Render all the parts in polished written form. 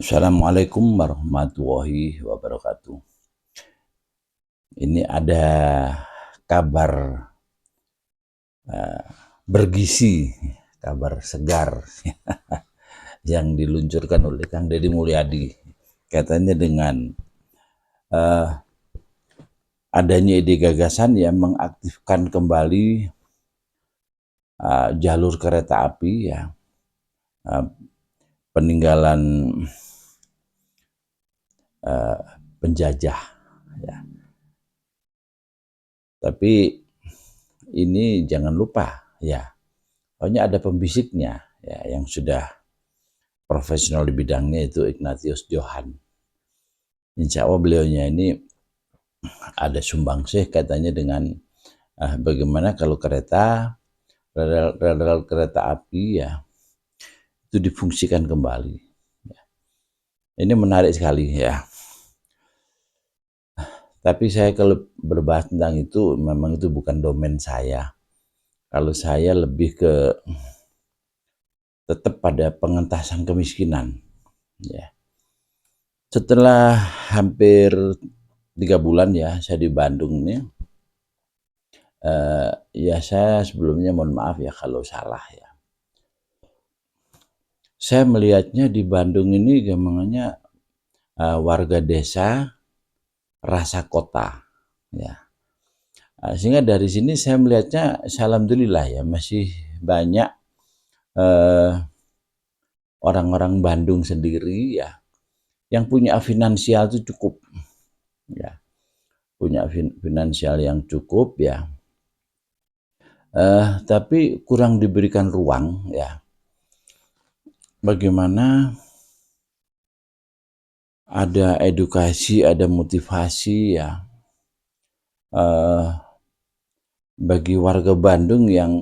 Assalamualaikum warahmatullahi wabarakatuh. Ini ada kabar bergizi, kabar segar yang diluncurkan oleh Kang Deddy Mulyadi. Katanya dengan adanya ide gagasan yang mengaktifkan kembali jalur kereta api ya, peninggalan penjajah ya. Tapi ini jangan lupa ya, pokoknya ada pembisiknya ya, yang sudah profesional di bidangnya, itu Ignatius Johan. Insya Allah beliaunya ini ada sumbangsih katanya dengan bagaimana kalau rel kereta api ya itu difungsikan kembali. Ini menarik sekali ya. Tapi saya kalau berbahas tentang itu, memang itu bukan domain saya. Kalau saya lebih ke tetap pada pengentasan kemiskinan. Ya. Setelah hampir 3 bulan ya saya di Bandung ini, ya saya sebelumnya mohon maaf ya kalau salah ya. Saya melihatnya di Bandung ini gampangannya warga desa rasa kota ya. Sehingga dari sini saya melihatnya alhamdulillah ya, masih banyak orang-orang Bandung sendiri ya yang punya finansial itu cukup ya, punya finansial yang cukup ya, tapi kurang diberikan ruang ya, bagaimana ada edukasi, ada motivasi ya, bagi warga Bandung yang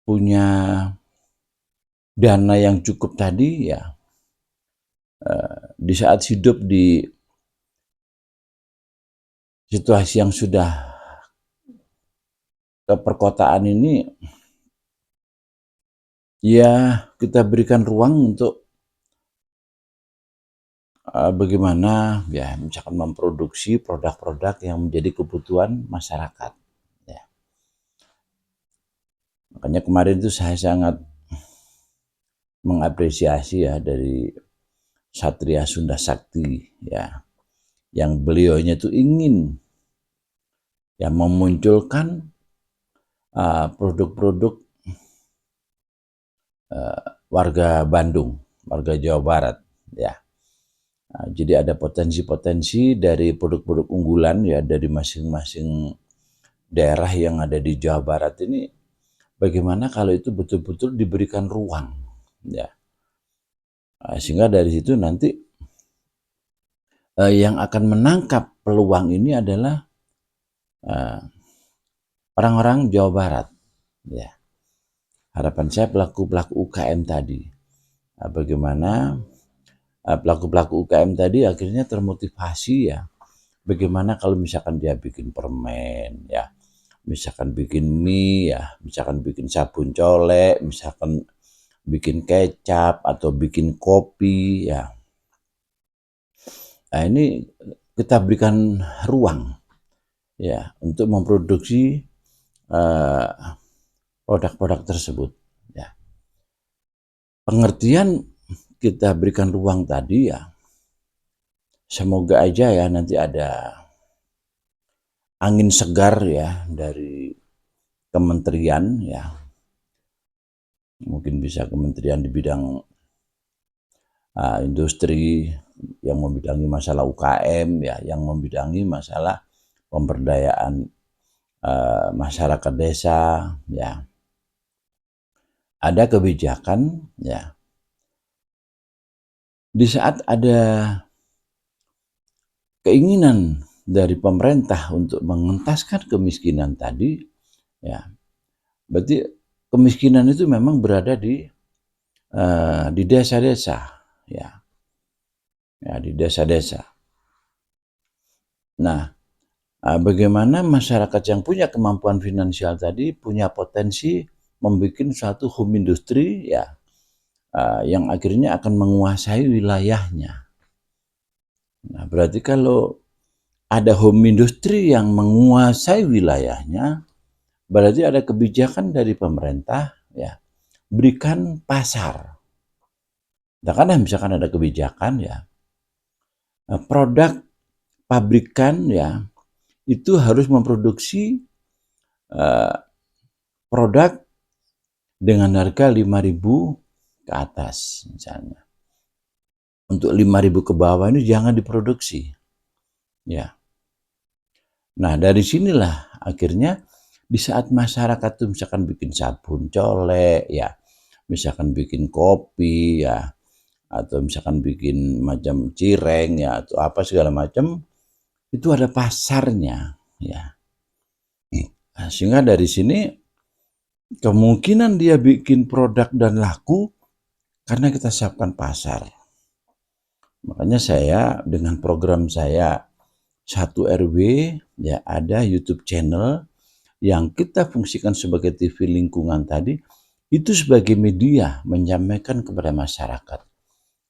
punya dana yang cukup tadi ya, di saat hidup di situasi yang sudah ke perkotaan ini, ya kita berikan ruang untuk bagaimana ya misalkan memproduksi produk-produk yang menjadi kebutuhan masyarakat ya. Makanya kemarin itu saya sangat mengapresiasi ya dari Satria Sunda Sakti ya, yang beliaunya itu ingin ya memunculkan produk-produk warga Bandung, warga Jawa Barat ya. Jadi ada potensi-potensi dari produk-produk unggulan ya dari masing-masing daerah yang ada di Jawa Barat ini, bagaimana kalau itu betul-betul diberikan ruang ya, sehingga dari situ nanti yang akan menangkap peluang ini adalah orang-orang Jawa Barat ya. Harapan saya pelaku-pelaku UKM tadi, bagaimana pelaku-pelaku UKM tadi akhirnya termotivasi ya, bagaimana kalau misalkan dia bikin permen ya, misalkan bikin mie ya, misalkan bikin sabun colek, misalkan bikin kecap atau bikin kopi ya. Nah ini kita berikan ruang ya untuk memproduksi produk-produk tersebut ya. Pengertian kita berikan ruang tadi ya, semoga aja ya nanti ada angin segar ya dari kementerian ya, mungkin bisa kementerian di bidang industri yang membidangi masalah UKM ya, yang membidangi masalah pemberdayaan masyarakat desa ya. Ada kebijakan ya, di saat ada keinginan dari pemerintah untuk mengentaskan kemiskinan tadi ya, berarti kemiskinan itu memang berada di desa-desa ya, di desa-desa. Nah, bagaimana masyarakat yang punya kemampuan finansial tadi punya potensi membuat suatu home industry ya, yang akhirnya akan menguasai wilayahnya. Nah, berarti kalau ada home industry yang menguasai wilayahnya, berarti ada kebijakan dari pemerintah, ya, berikan pasar. Nah, karena misalkan ada kebijakan, ya, produk pabrikan, ya, itu harus memproduksi produk dengan harga 5.000 ke atas misalnya. Untuk 5.000 ke bawah ini jangan diproduksi. Ya. Nah, dari sinilah akhirnya di saat masyarakat tuh misalkan bikin sabun colek, ya, misalkan bikin kopi, ya, atau misalkan bikin macam cireng, ya, atau apa segala macam, itu ada pasarnya, ya. Nah, sehingga dari sini kemungkinan dia bikin produk dan laku karena kita siapkan pasar. Makanya saya dengan program saya 1 RW, ya, ada YouTube channel yang kita fungsikan sebagai TV lingkungan tadi, itu sebagai media menyampaikan kepada masyarakat.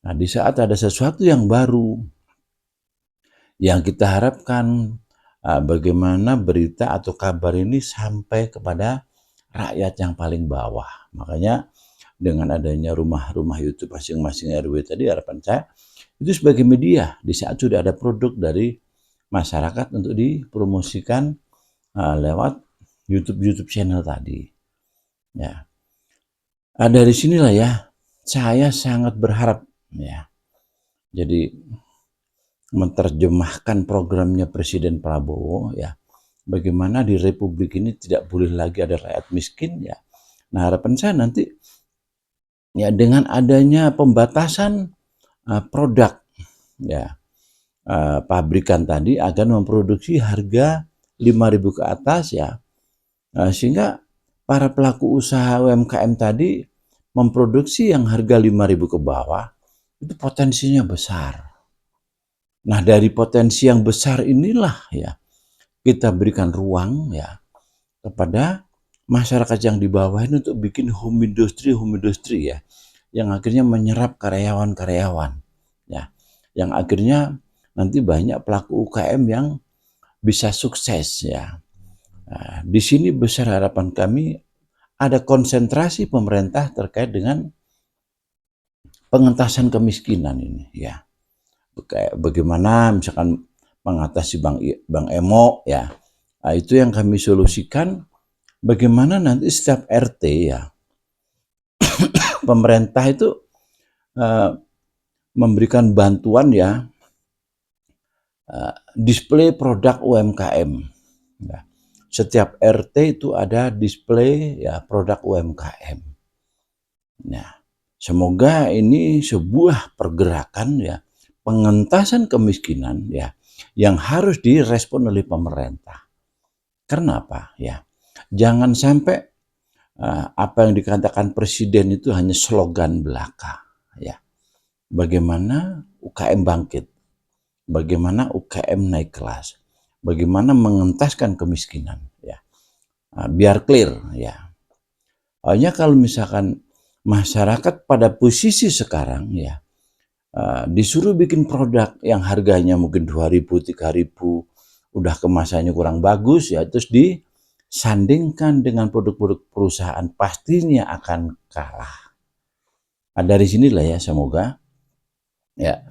Nah, di saat ada sesuatu yang baru yang kita harapkan, bagaimana berita atau kabar ini sampai kepada rakyat yang paling bawah. Makanya dengan adanya rumah-rumah YouTube masing-masing RW tadi, harapan saya itu sebagai media di saat sudah ada produk dari masyarakat untuk dipromosikan lewat YouTube channel tadi. Ya, dari sinilah, ya, saya sangat berharap, ya, jadi menerjemahkan programnya Presiden Prabowo, ya, bagaimana di Republik ini tidak boleh lagi ada rakyat miskin, ya. Nah, harapan saya nanti, ya, dengan adanya pembatasan produk, ya, pabrikan tadi akan memproduksi harga 5.000 ke atas, ya, sehingga para pelaku usaha UMKM tadi memproduksi yang harga 5.000 ke bawah itu potensinya besar. Nah, dari potensi yang besar inilah, ya, kita berikan ruang, ya, kepada masyarakat yang di bawah ini untuk bikin home industry, ya, yang akhirnya menyerap karyawan-karyawan, ya, yang akhirnya nanti banyak pelaku UKM yang bisa sukses, ya. Nah, di sini besar harapan kami ada konsentrasi pemerintah terkait dengan pengentasan kemiskinan ini, ya. Bagaimana misalkan mengatasi Bang Emo, ya. Nah, itu yang kami solusikan, bagaimana nanti setiap RT, ya, pemerintah itu memberikan bantuan, ya, display produk UMKM. Ya. Setiap RT itu ada display, ya, produk UMKM. Nah, semoga ini sebuah pergerakan, ya, pengentasan kemiskinan, ya, yang harus direspon oleh pemerintah. Kenapa? Ya, jangan sampai apa yang dikatakan presiden itu hanya slogan belaka, ya. Bagaimana UKM bangkit, bagaimana UKM naik kelas, bagaimana mengentaskan kemiskinan, ya. Biar clear, ya. Hanya kalau misalkan masyarakat pada posisi sekarang, ya, disuruh bikin produk yang harganya mungkin 2.000, 3.000, udah kemasannya kurang bagus, ya, terus disandingkan dengan produk-produk perusahaan, pastinya akan kalah. Nah, dari sinilah, ya, semoga, ya,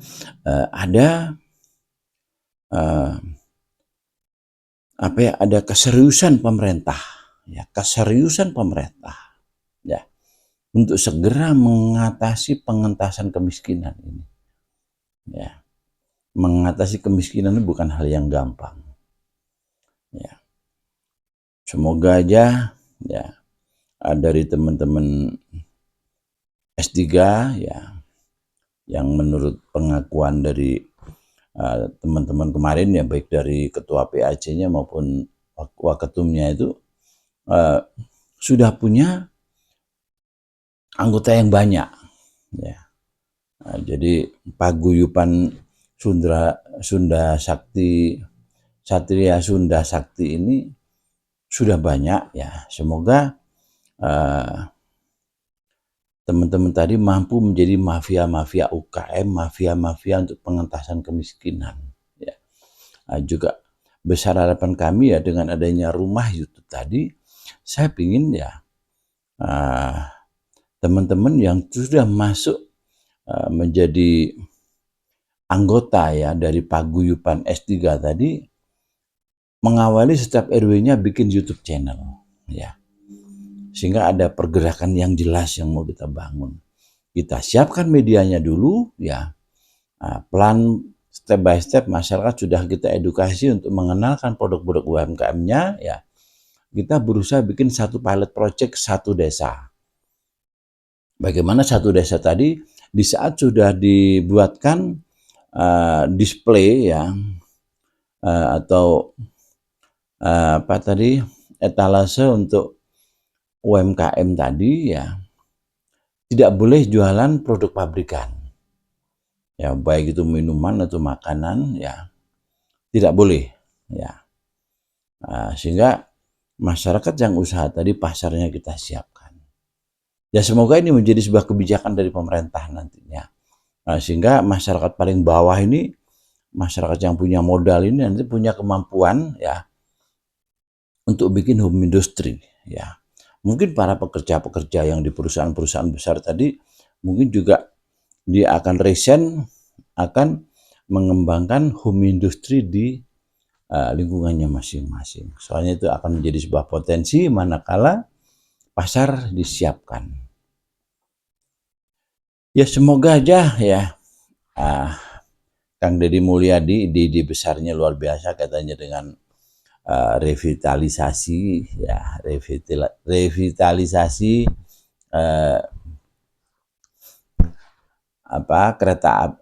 ada apa, ya, ada keseriusan pemerintah, ya, keseriusan pemerintah, ya, untuk segera mengatasi pengentasan kemiskinan ini, ya. Mengatasi kemiskinan itu bukan hal yang gampang, ya. Semoga aja, ya, dari teman-teman S3, ya, yang menurut pengakuan dari teman-teman kemarin, ya, baik dari ketua PAC-nya maupun waketumnya itu sudah punya anggota yang banyak, ya. Jadi paguyuban Sunda Sakti, Satria Sunda Sakti ini sudah banyak, ya. Semoga teman-teman tadi mampu menjadi mafia-mafia UKM, mafia-mafia untuk pengentasan kemiskinan. Ya. Juga besar harapan kami ya dengan adanya rumah YouTube tadi, saya ingin ya teman-teman yang sudah masuk menjadi anggota ya dari paguyuban S3 tadi, mengawali setiap RW-nya bikin YouTube channel ya. Sehingga ada pergerakan yang jelas yang mau kita bangun. Kita siapkan medianya dulu ya. Plan step by step masyarakat sudah kita edukasi untuk mengenalkan produk-produk UMKM-nya ya. Kita berusaha bikin satu pilot project satu desa. Bagaimana satu desa tadi di saat sudah dibuatkan display ya atau apa tadi etalase untuk UMKM tadi ya, tidak boleh jualan produk pabrikan ya, baik itu minuman atau makanan ya, tidak boleh ya. Sehingga masyarakat yang usaha tadi pasarnya kita siapkan ya, semoga ini menjadi sebuah kebijakan dari pemerintah nantinya. Sehingga masyarakat paling bawah ini, masyarakat yang punya modal ini nanti punya kemampuan ya untuk bikin home industry ya. Mungkin para pekerja-pekerja yang di perusahaan-perusahaan besar tadi mungkin juga dia akan resign, akan mengembangkan home industry di lingkungannya masing-masing. Soalnya itu akan menjadi sebuah potensi manakala pasar disiapkan. Ya semoga aja ya Kang Deddy Mulyadi ide besarnya luar biasa katanya dengan revitalisasi ya, revitalisasi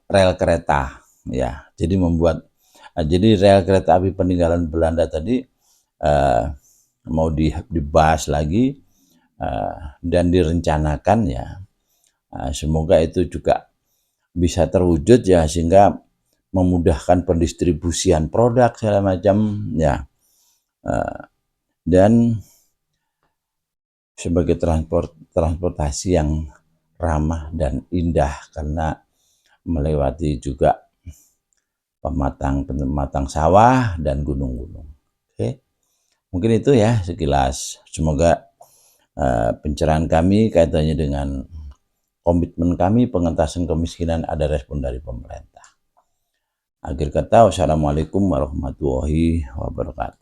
rel kereta ya. Jadi membuat jadi rel kereta api peninggalan Belanda tadi mau dibahas lagi dan direncanakan ya. Semoga itu juga bisa terwujud ya, sehingga memudahkan pendistribusian produk segala macam ya, dan sebagai transportasi yang ramah dan indah karena melewati juga pematang sawah dan gunung-gunung. Oke, mungkin itu ya sekilas. Semoga pencerahan kami kaitannya dengan komitmen kami pengentasan kemiskinan ada respon dari pemerintah. Akhir kata, wassalamualaikum warahmatullahi wabarakatuh.